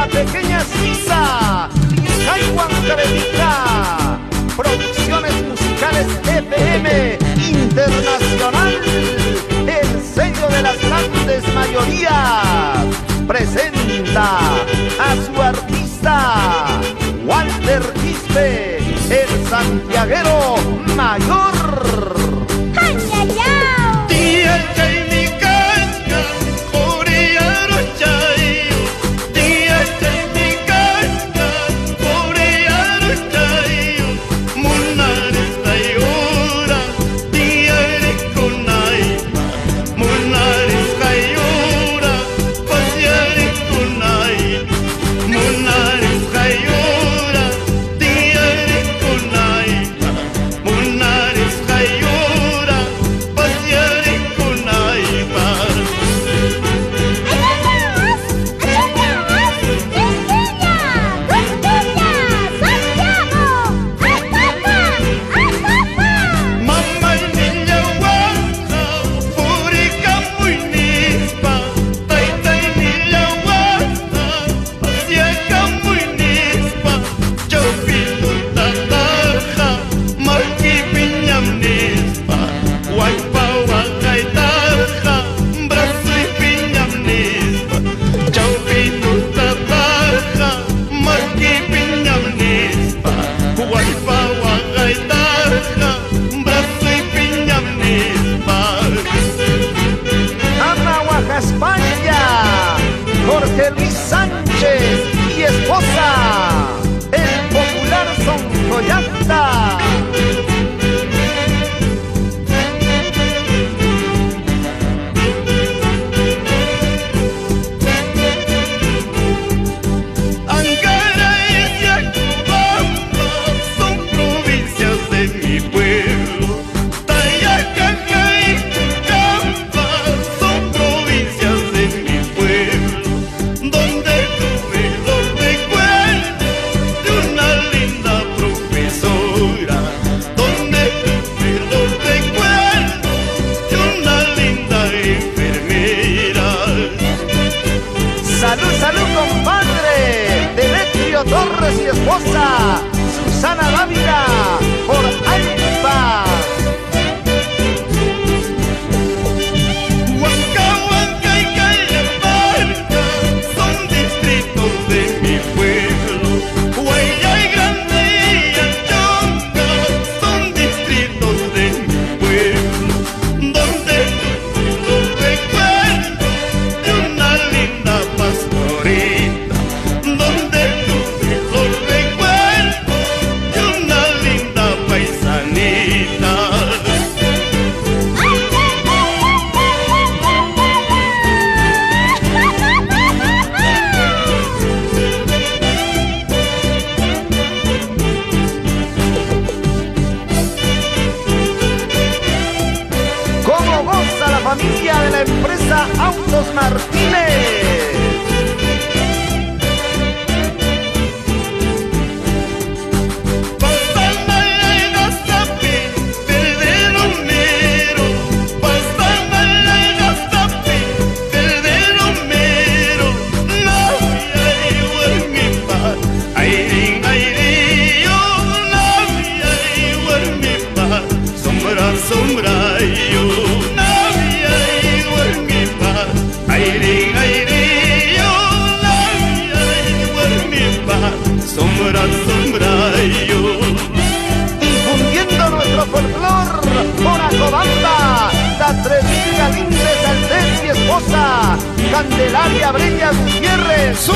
la pequeña Sisa, Huancaredita, Producciones Musicales FM Internacional, el sello de las grandes mayorías, presenta a su artista Walter Quispe, el santiaguero mayor. España, Jorge Luis Sánchez y esposa, el popular Son Joyanta. Angara y Yacubamba son provincias de mi pueblo. Tayacaca y Tucamba son provincias de mi pueblo, donde tuve los recuerdos de una linda profesora, donde tuve los recuerdos de una linda enfermera. Salud, salud, compadre, Demetrio Torres y esposa, Susana Dávila, por Alfa. Huancahuanca y Cayamarca son distritos de mi pueblo. Guayay Grande y Anchonga son distritos de mi pueblo, donde tuve los recuerdos de una linda pastorita, donde tuve los recuerdos de una linda paisanita. ¿Cómo goza la familia de la empresa Autos Martínez? Difundiendo nuestro folclor por Acobamba, la Trevilla Galíndez, Aldez y esposa, Candelaria Breñas Gutiérrez.